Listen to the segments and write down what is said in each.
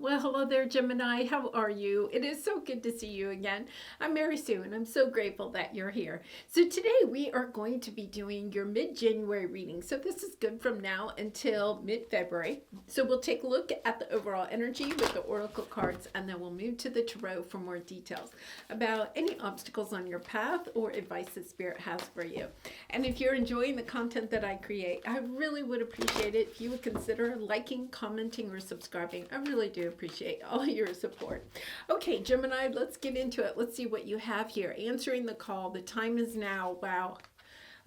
Well, hello there, Gemini. How are you? It is so good to see you again. I'm Mary Sue, and I'm so grateful that you're here. So, today we are going to be doing your mid January reading. So, this is good from now until mid February. So, we'll take a look at the overall energy with the oracle cards, and then we'll move to the tarot for more details about any obstacles on your path or advice that Spirit has for you. And if you're enjoying the content that I create, I really would appreciate it if you would consider liking, commenting, or subscribing. I really do appreciate all your support. Okay, Gemini, let's get into it. Let's see what you have here. Answering the call. The time is now. Wow.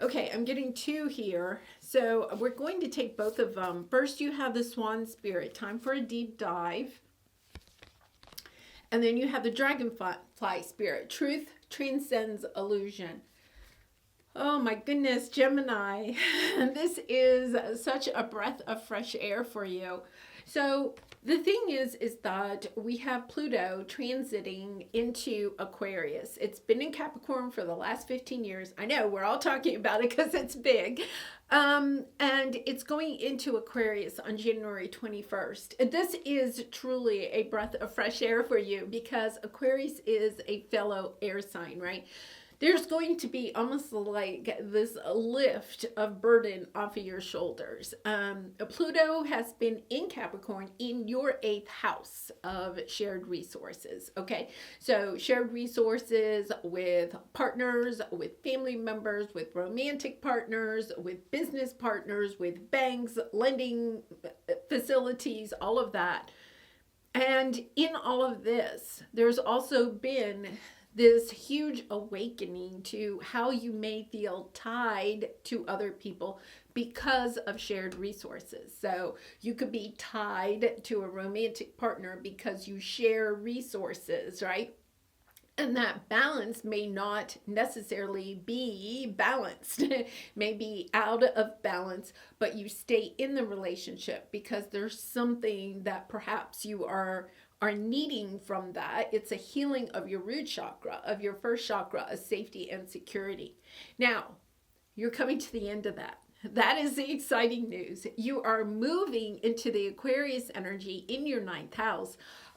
Okay, I'm getting two here. So we're going to take both of them. First, you have the Swan Spirit. Time for a deep dive. And then you have the Dragonfly Spirit. Truth transcends illusion. Oh my goodness, Gemini. This is such a breath of fresh air for you. So the thing is that we have Pluto transiting into Aquarius. It's been in Capricorn for the last 15 years. I know we're all talking about it because it's big. And it's going into Aquarius on January 21st. This is truly a breath of fresh air for you because Aquarius is a fellow air sign, right? There's going to be almost like this lift of burden off of your shoulders. Pluto has been in Capricorn in your 8th house of shared resources. Okay, so shared resources with partners, with family members, with romantic partners, with business partners, with banks, lending facilities, all of that. And in all of this, there's also been this huge awakening to how you may feel tied to other people because of shared resources. So you could be tied to a romantic partner because you share resources, right? And that balance may not necessarily be balanced, may be out of balance, but you stay in the relationship because there's something that perhaps you are needing from that. It's a healing of your root chakra, of your first chakra, of safety and security. Now, you're coming to the end of that. That is the exciting news. You are moving into the Aquarius energy in your 9th house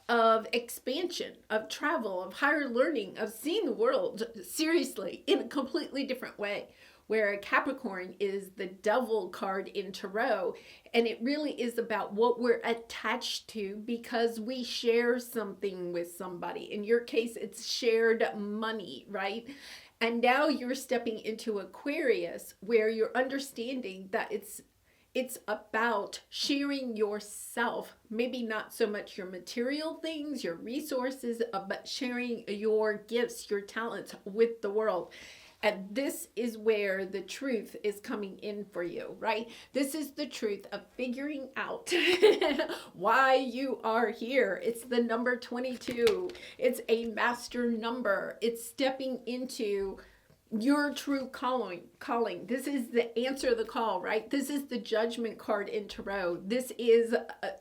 of expansion, of travel, of higher learning, of seeing the world seriously in a completely different way. Where Capricorn is the devil card in tarot, and it really is about what we're attached to because we share something with somebody. In your case, it's shared money, right? And now you're stepping into Aquarius where you're understanding that it's about sharing yourself, maybe not so much your material things, your resources, but sharing your gifts, your talents with the world. And this is where the truth is coming in for you, right? This is the truth of figuring out why you are here. It's the number 22. It's a master number. It's stepping into your true calling. This is the answer the call, right? This is the judgment card in tarot. This is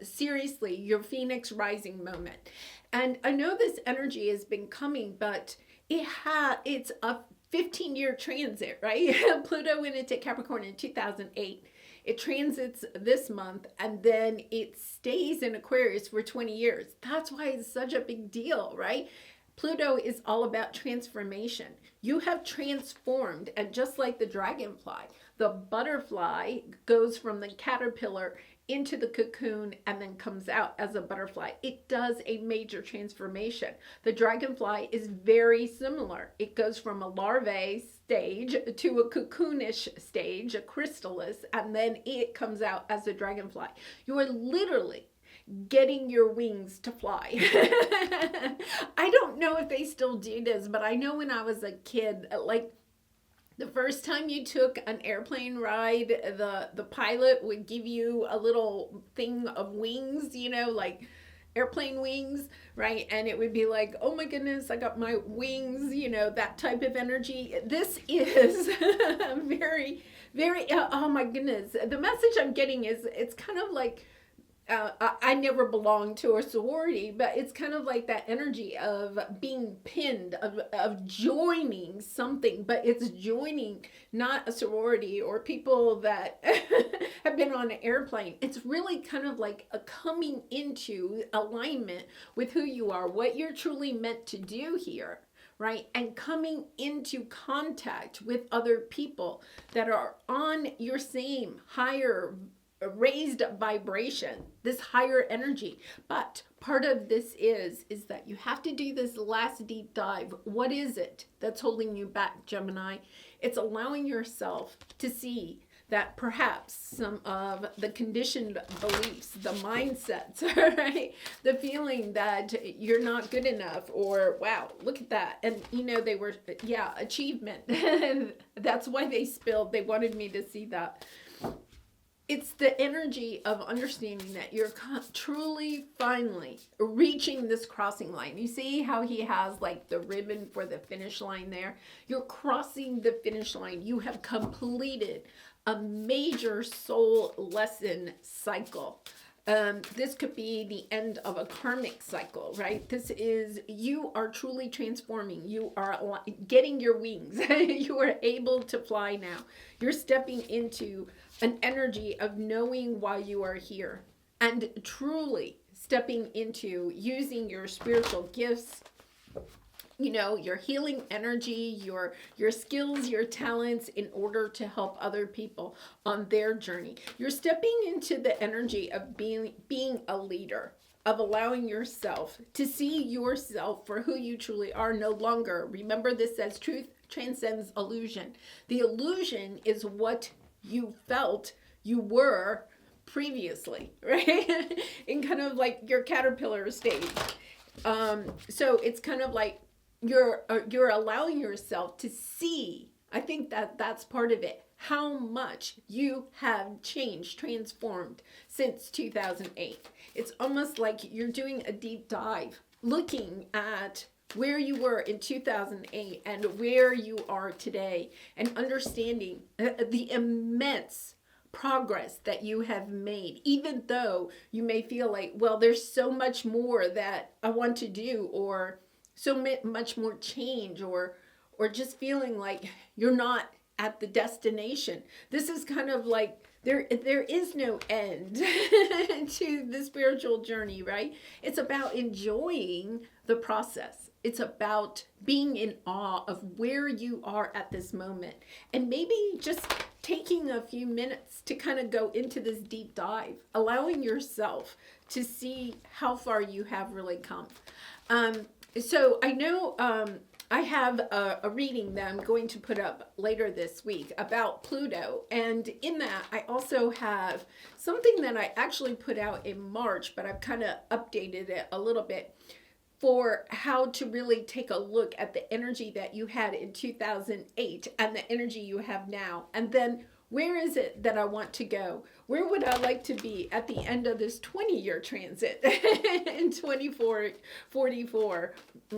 seriously your Phoenix rising moment. And I know this energy has been coming, but it's a 15-year transit, right? Pluto went into Capricorn in 2008. It transits this month and then it stays in Aquarius for 20 years. That's why it's such a big deal, right? Pluto is all about transformation. You have transformed, and just like the dragonfly, the butterfly goes from the caterpillar into the cocoon and then comes out as a butterfly. It does a major transformation. The dragonfly is very similar. It goes from a larvae stage to a cocoonish stage, a chrysalis, and then it comes out as a dragonfly. You are literally getting your wings to fly. I don't know if they still do this, but I know when I was a kid, like the first time you took an airplane ride, the pilot would give you a little thing of wings, like airplane wings, right? And it would be like, oh my goodness, I got my wings, that type of energy. This is very, very, oh my goodness. The message I'm getting is it's kind of like, I never belonged to a sorority, but it's kind of like that energy of being pinned, of joining something, but it's joining not a sorority or people that have been on an airplane. It's really kind of like a coming into alignment with who you are, what you're truly meant to do here, right? And coming into contact with other people that are on your same higher raised vibration, this higher energy. But part of this is that you have to do this last deep dive. What is it that's holding you back, Gemini? It's allowing yourself to see that perhaps some of the conditioned beliefs, the mindsets, right? The feeling that you're not good enough, or wow, look at that. And they were, yeah, achievement. That's why they spilled. They wanted me to see that. It's the energy of understanding that you're truly, finally reaching this crossing line. You see how he has like the ribbon for the finish line there? You're crossing the finish line. You have completed a major soul lesson cycle. This could be the end of a karmic cycle, right? This is, you are truly transforming. You are getting your wings. You are able to fly now. You're stepping into an energy of knowing why you are here and truly stepping into using your spiritual gifts, your healing energy, your skills, your talents in order to help other people on their journey. You're stepping into the energy of being a leader, of allowing yourself to see yourself for who you truly are no longer. Remember, this says truth transcends illusion. The illusion is what you felt you were previously, right? In kind of like your caterpillar stage. So it's kind of like you're allowing yourself to see. I think that's part of it. How much you have changed, transformed since 2008. It's almost like you're doing a deep dive, looking at where you were in 2008 and where you are today, and understanding the immense progress that you have made, even though you may feel like, well, there's so much more that I want to do, or so much more change, or just feeling like you're not at the destination. This is kind of like there is no end to the spiritual journey, right? It's about enjoying the process. It's about being in awe of where you are at this moment, and maybe just taking a few minutes to kind of go into this deep dive, allowing yourself to see how far you have really come. So I know I have a reading that I'm going to put up later this week about Pluto. And in that, I also have something that I actually put out in March, but I've kind of updated it a little bit for how to really take a look at the energy that you had in 2008 and the energy you have now. And then where is it that I want to go? Where would I like to be at the end of this 20-year transit in 2444?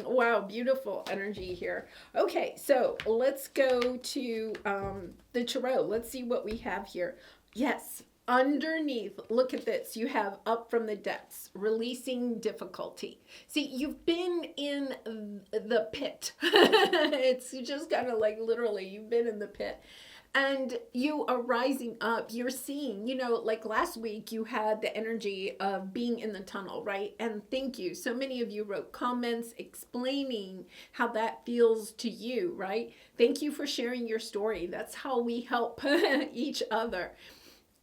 Wow, beautiful energy here. Okay, so let's go to the tarot. Let's see what we have here. Yes, underneath, look at this. You have up from the depths, releasing difficulty. See, you've been in the pit. It's just kind of like literally, you've been in the pit. And you are rising up. You're seeing, like last week you had the energy of being in the tunnel, right? And thank you. So many of you wrote comments explaining how that feels to you, right? Thank you for sharing your story. That's how we help each other.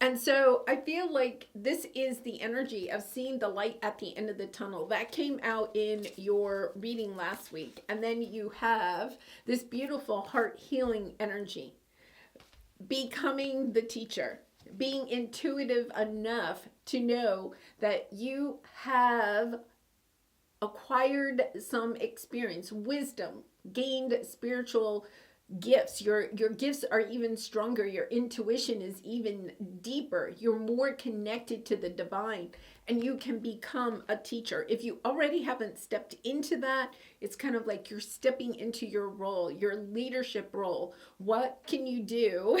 And so I feel like this is the energy of seeing the light at the end of the tunnel. That came out in your reading last week. And then you have this beautiful heart healing energy. Becoming the teacher, being intuitive enough to know that you have acquired some experience, wisdom, gained spiritual gifts. Your gifts are even stronger. Your intuition is even deeper. You're more connected to the divine, and you can become a teacher. If you already haven't stepped into that, it's kind of like you're stepping into your role, your leadership role. What can you do?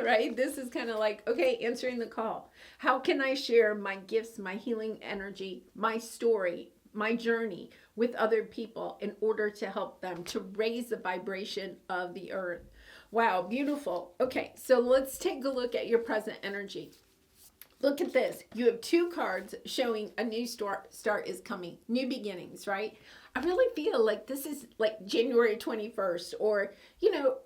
Right? This is kind of like, okay, answering the call. How can I share my gifts, my healing energy, my story, my journey with other people in order to help them to raise the vibration of the earth? Wow, beautiful. Okay, so let's take a look at your present energy. Look at this. You have two cards showing a new start is coming, new beginnings, right? I really feel like this is like January 21st or,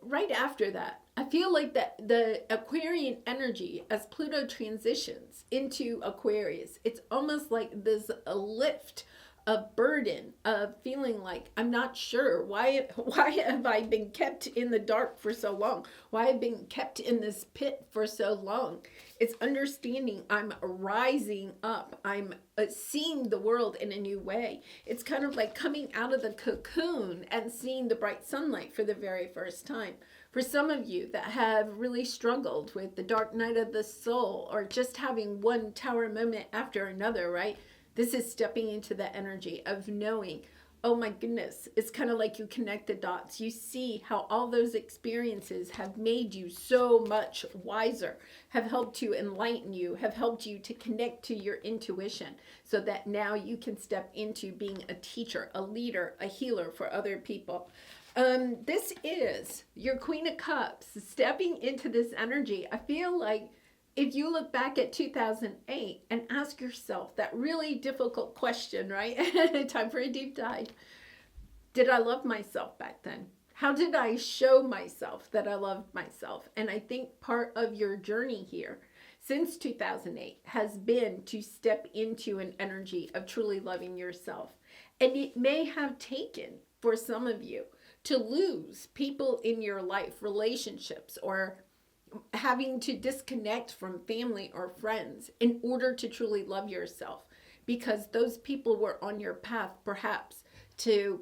right after that. I feel like that the Aquarian energy as Pluto transitions into Aquarius, it's almost like there's a lift, a burden of feeling like I'm not sure why have I been kept in the dark for so long? Why have I been kept in this pit for so long? It's understanding I'm rising up. I'm seeing the world in a new way. It's kind of like coming out of the cocoon and seeing the bright sunlight for the very first time. For some of you that have really struggled with the dark night of the soul or just having one tower moment after another, right? This is stepping into the energy of knowing, oh my goodness, it's kind of like you connect the dots. You see how all those experiences have made you so much wiser, have helped to enlighten you, have helped you to connect to your intuition so that now you can step into being a teacher, a leader, a healer for other people. This is your Queen of Cups stepping into this energy. I feel like if you look back at 2008 and ask yourself that really difficult question, right? Time for a deep dive. Did I love myself back then? How did I show myself that I loved myself? And I think part of your journey here since 2008 has been to step into an energy of truly loving yourself. And it may have taken for some of you to lose people in your life, relationships, or having to disconnect from family or friends in order to truly love yourself, because those people were on your path perhaps to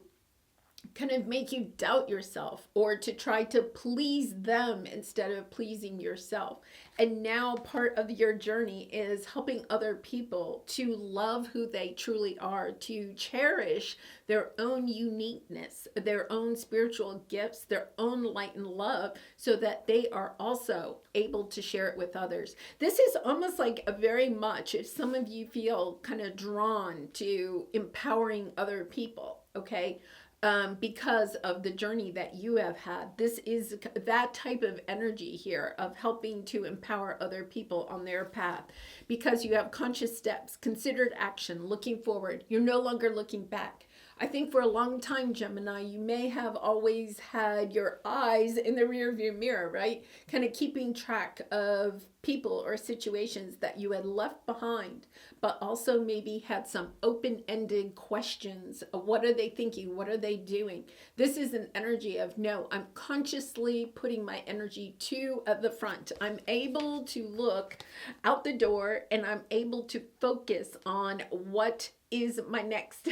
kind of make you doubt yourself or to try to please them instead of pleasing yourself. And now part of your journey is helping other people to love who they truly are, to cherish their own uniqueness, their own spiritual gifts, their own light and love, so that they are also able to share it with others. This is almost like a very much, if some of you feel kind of drawn to empowering other people, okay? Because of the journey that you have had. This is that type of energy here of helping to empower other people on their path, because you have conscious steps, considered action, looking forward. You're no longer looking back. I think for a long time, Gemini, you may have always had your eyes in the rearview mirror, right? Kind of keeping track of people or situations that you had left behind, but also maybe had some open-ended questions. What are they thinking? What are they doing? This is an energy of, no, I'm consciously putting my energy to the front. I'm able to look out the door and I'm able to focus on what is my next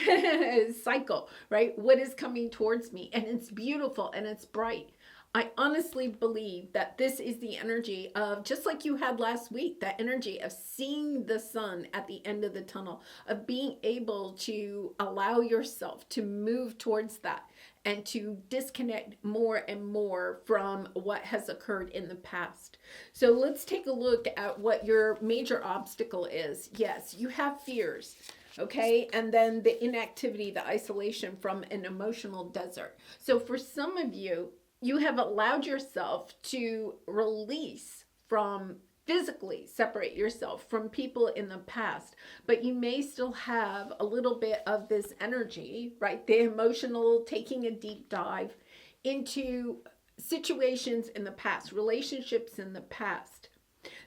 cycle, right? What is coming towards me? And it's beautiful and it's bright. I honestly believe that this is the energy of, just like you had last week, that energy of seeing the sun at the end of the tunnel, of being able to allow yourself to move towards that and to disconnect more and more from what has occurred in the past. So let's take a look at what your major obstacle is. Yes, you have fears. Okay, and then the inactivity, the isolation from an emotional desert. So for some of you, you have allowed yourself to release from physically separate yourself from people in the past, but you may still have a little bit of this energy, right? The emotional, taking a deep dive into situations in the past, relationships in the past,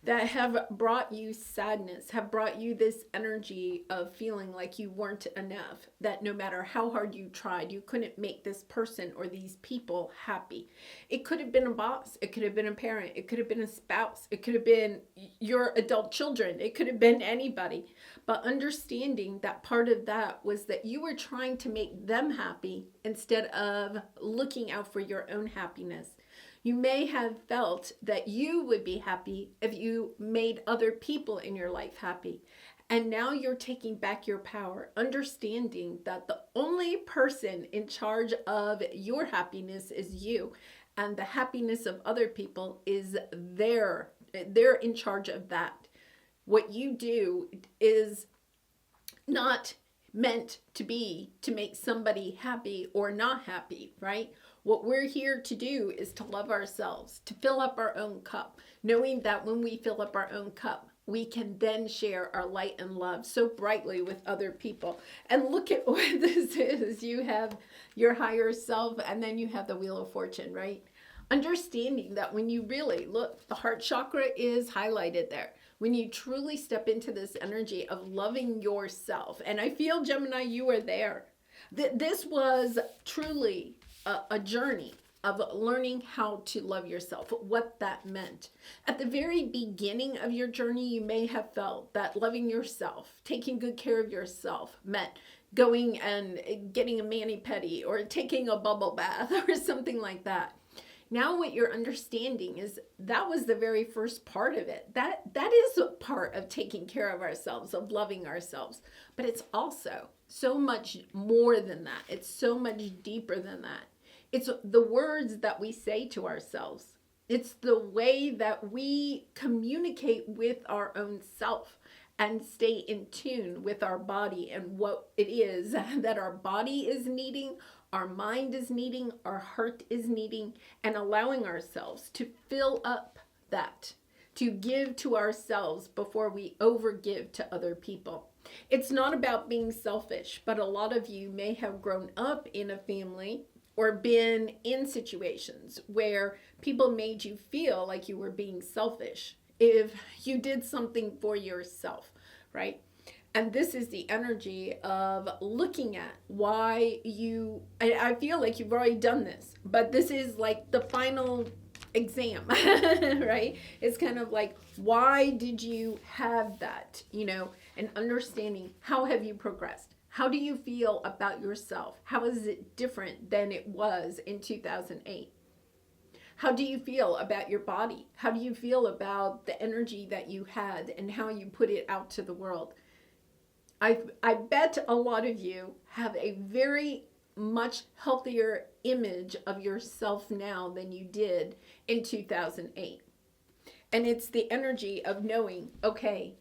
that have brought you sadness, have brought you this energy of feeling like you weren't enough, that no matter how hard you tried, you couldn't make this person or these people happy. It could have been a boss, it could have been a parent, it could have been a spouse, it could have been your adult children, it could have been anybody. But understanding that part of that was that you were trying to make them happy instead of looking out for your own happiness. You may have felt that you would be happy if you made other people in your life happy. And now you're taking back your power, understanding that the only person in charge of your happiness is you. And the happiness of other people is they're in charge of that. What you do is not meant to be to make somebody happy or not happy, right? What we're here to do is to love ourselves, to fill up our own cup, knowing that when we fill up our own cup, we can then share our light and love so brightly with other people. And look at what this is. You have your higher self, and then you have the Wheel of Fortune, right? Understanding that when you really look, the heart chakra is highlighted there. When you truly step into this energy of loving yourself, and I feel, Gemini, you are there. This was truly a journey of learning how to love yourself, what that meant. At the very beginning of your journey, you may have felt that loving yourself, taking good care of yourself, meant going and getting a mani-pedi or taking a bubble bath or something like that. Now what you're understanding is that was the very first part of it. That is a part of taking care of ourselves, of loving ourselves. But it's also so much more than that. It's so much deeper than that. It's the words that we say to ourselves. It's the way that we communicate with our own self and stay in tune with our body and what it is that our body is needing, our mind is needing, our heart is needing, and allowing ourselves to fill up that, to give to ourselves before we overgive to other people. It's not about being selfish, but a lot of you may have grown up in a family or been in situations where people made you feel like you were being selfish if you did something for yourself, right? And this is the energy of looking at why you, I feel like you've already done this, but this is like the final exam, right? It's kind of like, why did you have that, and understanding how have you progressed? How do you feel about yourself? How is it different than it was in 2008? How do you feel about your body? How do you feel about the energy that you had and how you put it out to the world? I bet a lot of you have a very much healthier image of yourself now than you did in 2008. And it's the energy of knowing, okay,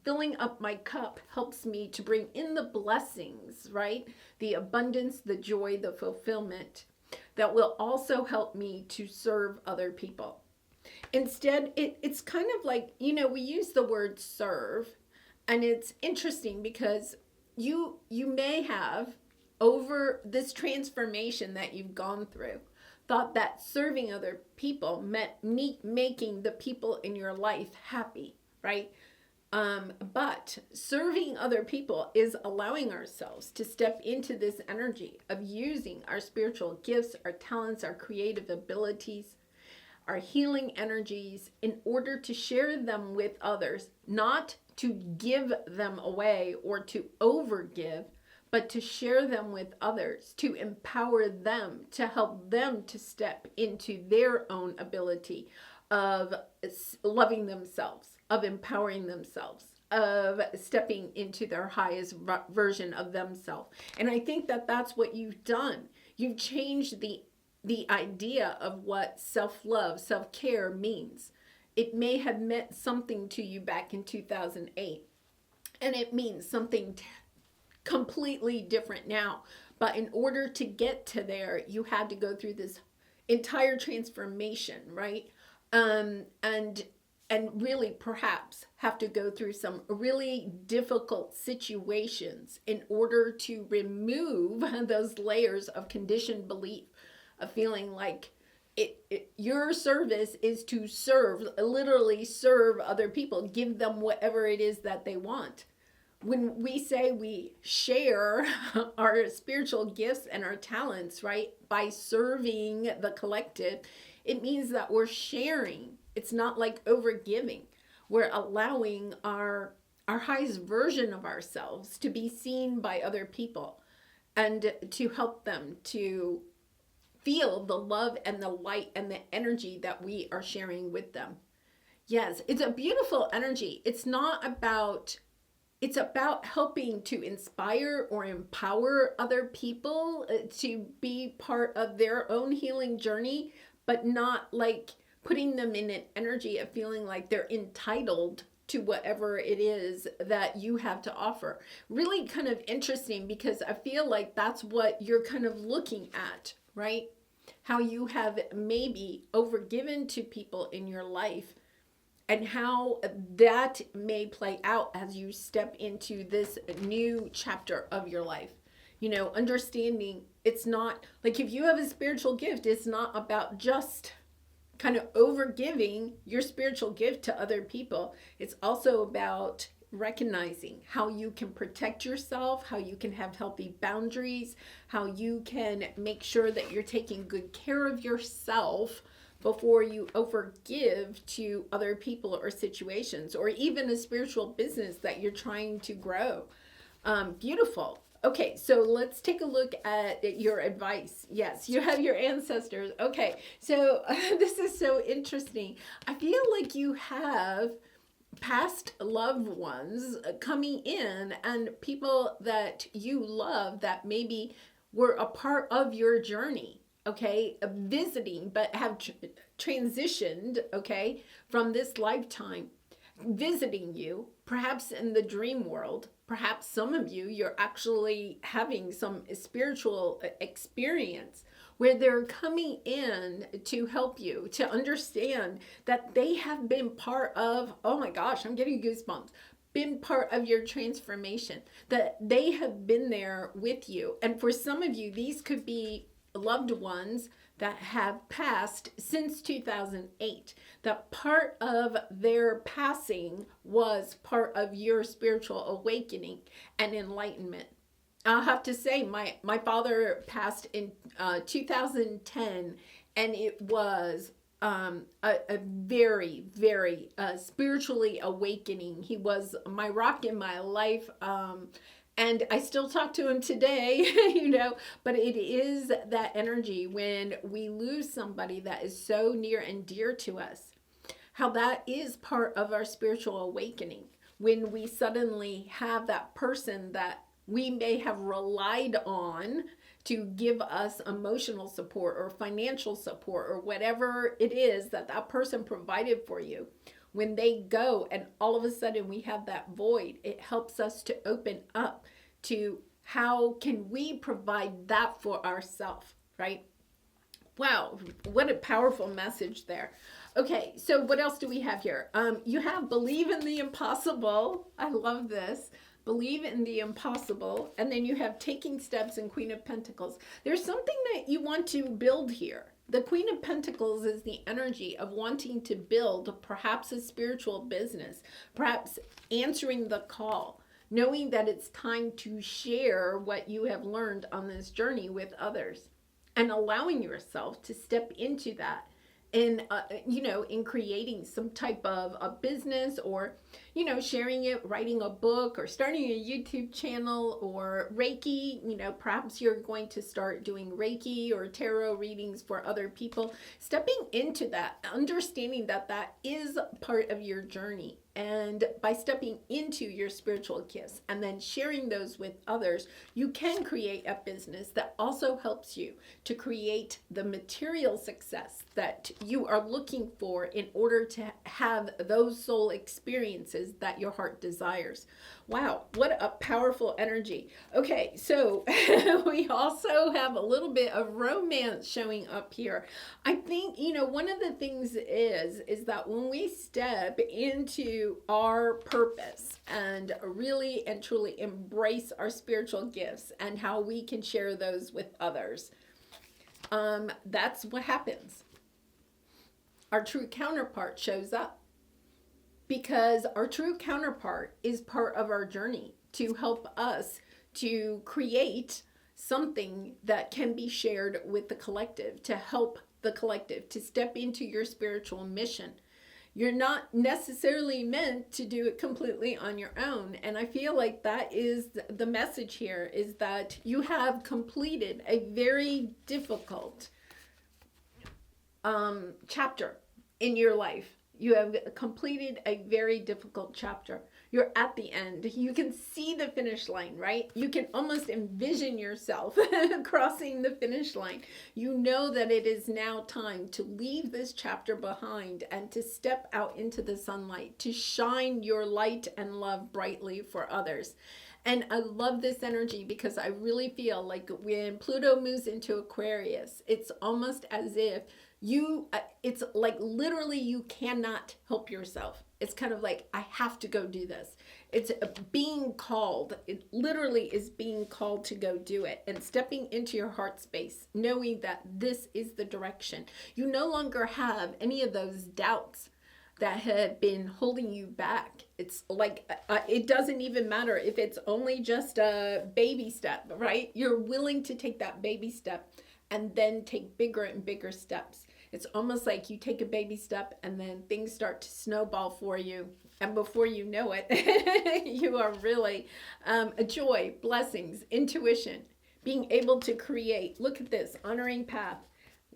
filling up my cup helps me to bring in the blessings, right? The abundance, the joy, the fulfillment that will also help me to serve other people. Instead, it's kind of like, we use the word serve, and it's interesting because you may have, over this transformation that you've gone through, thought that serving other people meant making the people in your life happy, right? But serving other people is allowing ourselves to step into this energy of using our spiritual gifts, our talents, our creative abilities, our healing energies in order to share them with others, not to give them away or to overgive, but to share them with others, to empower them, to help them to step into their own ability of loving themselves, of empowering themselves, of stepping into their highest version of themselves. And I think that that's what you've done. You've changed the idea of what self-love, self-care means. It may have meant something to you back in 2008, and it means something completely different now. But in order to get to there, you had to go through this entire transformation, right? And really perhaps have to go through some really difficult situations in order to remove those layers of conditioned belief, of feeling like your service is to serve, literally serve other people, give them whatever it is that they want. When we say we share our spiritual gifts and our talents, right, by serving the collective, it means that we're sharing. It's not like overgiving. We're allowing our highest version of ourselves to be seen by other people and to help them to feel the love and the light and the energy that we are sharing with them. Yes, it's a beautiful energy. It's about helping to inspire or empower other people to be part of their own healing journey, but not like putting them in an energy of feeling like they're entitled to whatever it is that you have to offer. Really kind of interesting, because I feel like that's what you're kind of looking at, right? How you have maybe overgiven to people in your life and how that may play out as you step into this new chapter of your life. You know, understanding it's not like if you have a spiritual gift, it's not about just kind of over giving your spiritual gift to other people. It's also about recognizing how you can protect yourself, how you can have healthy boundaries, how you can make sure that you're taking good care of yourself before you overgive to other people or situations, or even a spiritual business that you're trying to grow. Beautiful. Okay, so let's take a look at your advice. Yes, you have your ancestors. Okay, so this is so interesting. I feel like you have past loved ones coming in and people that you love that maybe were a part of your journey, okay, visiting, but have transitioned, okay, from this lifetime, visiting you, perhaps in the dream world. Perhaps some of you, you're actually having some spiritual experience where they're coming in to help you to understand that they have been part of, oh my gosh, I'm getting goosebumps, been part of your transformation, that they have been there with you. And for some of you, these could be loved ones that have passed since 2008. That part of their passing was part of your spiritual awakening and enlightenment. I'll have to say, my father passed in 2010, and it was a very, very spiritually awakening. He was my rock in my life. And I still talk to him today, you know, but it is that energy when we lose somebody that is so near and dear to us, how that is part of our spiritual awakening. When we suddenly have that person that we may have relied on to give us emotional support or financial support or whatever it is that that person provided for you. When they go and all of a sudden we have that void, it helps us to open up to how can we provide that for ourselves, right? Wow, what a powerful message there. Okay, so what else do we have here? You have believe in the impossible. I love this. Believe in the impossible. And then you have taking steps in Queen of Pentacles. There's something that you want to build here. The Queen of Pentacles is the energy of wanting to build perhaps a spiritual business, perhaps answering the call, knowing that it's time to share what you have learned on this journey with others, and allowing yourself to step into that in, you know, in creating some type of a business, or, you know, sharing it, writing a book, or starting a YouTube channel, or Reiki. You know, perhaps you're going to start doing Reiki or tarot readings for other people. Stepping into that, understanding that that is part of your journey. And by stepping into your spiritual gifts and then sharing those with others, you can create a business that also helps you to create the material success that you are looking for in order to have those soul experiences that your heart desires. Wow, what a powerful energy. Okay, so we also have a little bit of romance showing up here. I think, you know, one of the things is that when we step into our purpose and really and truly embrace our spiritual gifts and how we can share those with others, that's what happens. Our true counterpart shows up, because our true counterpart is part of our journey to help us to create something that can be shared with the collective, to help the collective to step into your spiritual mission. You're not necessarily meant to do it completely on your own. And I feel like that is the message here, is that you have completed a very difficult chapter in your life. You have completed a very difficult chapter. You're at the end. You can see the finish line, right? You can almost envision yourself crossing the finish line. You know that it is now time to leave this chapter behind and to step out into the sunlight, to shine your light and love brightly for others. And I love this energy, because I really feel like when Pluto moves into Aquarius, it's almost as if it's like literally you cannot help yourself. It's kind of like, I have to go do this. It's being called. It literally is being called to go do it and stepping into your heart space, knowing that this is the direction. You no longer have any of those doubts that have been holding you back. It's like, it doesn't even matter if it's only just a baby step, right? You're willing to take that baby step and then take bigger and bigger steps. It's almost like you take a baby step and then things start to snowball for you. And before you know it, you are really a joy, blessings, intuition, being able to create. Look at this, honoring path,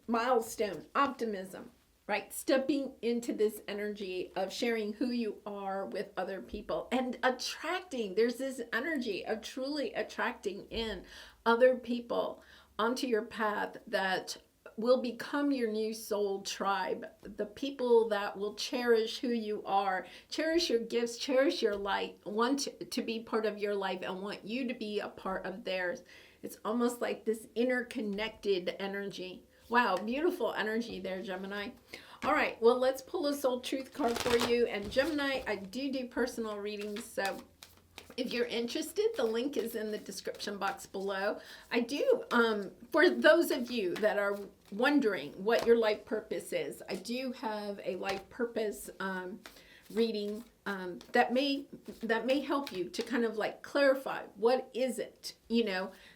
milestone, optimism, right? Stepping into this energy of sharing who you are with other people and attracting. There's this energy of truly attracting in other people onto your path that will become your new soul tribe. The people that will cherish who you are, cherish your gifts, cherish your light, want to be part of your life and want you to be a part of theirs. It's almost like this interconnected energy. Wow, beautiful energy there, Gemini. All right, well, let's pull a soul truth card for you. And Gemini, I do personal readings, so if you're interested, the link is in the description box below. I do, for those of you that are wondering what your life purpose is, I do have a life purpose reading that may help you to kind of like clarify what is it,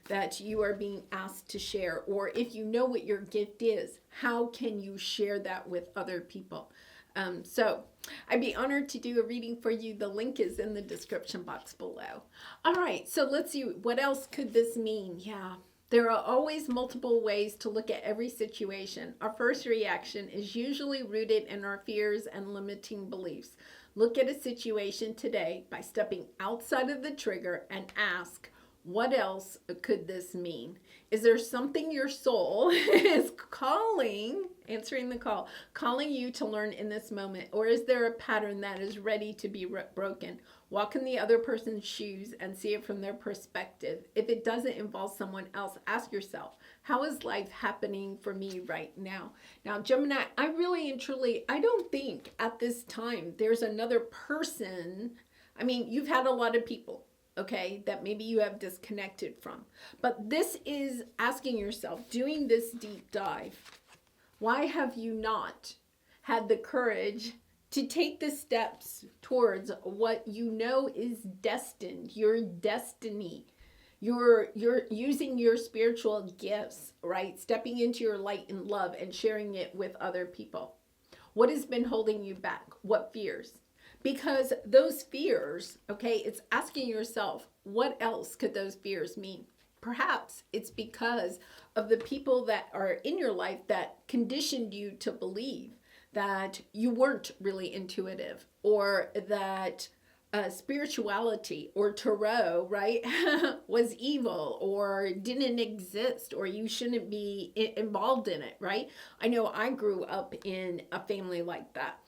that you are being asked to share, or if you know what your gift is, how can you share that with other people? So I'd be honored to do a reading for you. The link is in the description box below. All right, so let's see, what else could this mean? Yeah, there are always multiple ways to look at every situation. Our first reaction is usually rooted in our fears and limiting beliefs. Look at a situation today by stepping outside of the trigger and ask, what else could this mean? Is there something your soul is answering the call, calling you to learn in this moment? Or is there a pattern that is ready to be broken? Walk in the other person's shoes and see it from their perspective. If it doesn't involve someone else, ask yourself, how is life happening for me right now? Now, Gemini, I really and truly, I don't think at this time there's another person. I mean, you've had a lot of people, okay, that maybe you have disconnected from. But this is asking yourself, doing this deep dive, why have you not had the courage to take the steps towards what you know is destined, your destiny? You're using your spiritual gifts, right? Stepping into your light and love and sharing it with other people. What has been holding you back? What fears? Because those fears, okay, it's asking yourself, what else could those fears mean? Perhaps it's because of the people that are in your life that conditioned you to believe that you weren't really intuitive, or that spirituality or tarot, right, was evil or didn't exist, or you shouldn't be involved in it, right? I know I grew up in a family like that.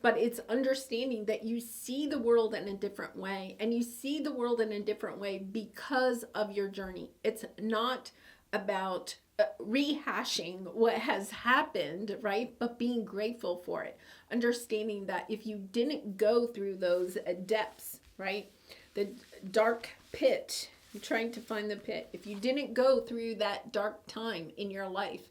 But it's understanding that you see the world in a different way, and you see the world in a different way because of your journey. It's not about rehashing what has happened, right? But being grateful for it. Understanding that if you didn't go through those depths, right? The dark pit, I'm trying to find the pit. If you didn't go through that dark time in your life,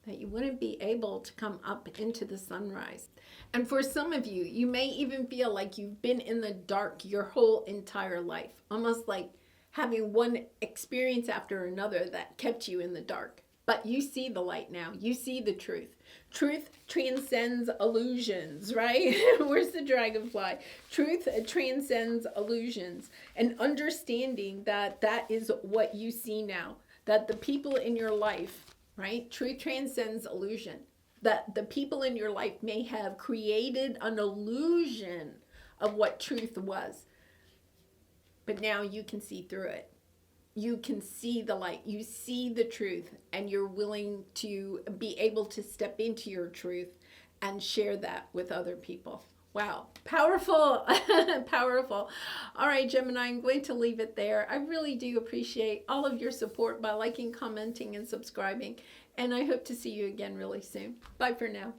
that you wouldn't be able to come up into the sunrise. And for some of you, you may even feel like you've been in the dark your whole entire life, almost like having one experience after another that kept you in the dark. But you see the light now. You see the truth. Truth transcends illusions, right? Where's the dragonfly? Truth transcends illusions. And understanding that that is what you see now. That the people in your life, right? Truth transcends illusion. That the people in your life may have created an illusion of what truth was. But now you can see through it. You can see the light. You see the truth, and you're willing to be able to step into your truth and share that with other people. Wow, powerful, powerful. All right, Gemini, I'm going to leave it there. I really do appreciate all of your support by liking, commenting, and subscribing. And I hope to see you again really soon. Bye for now.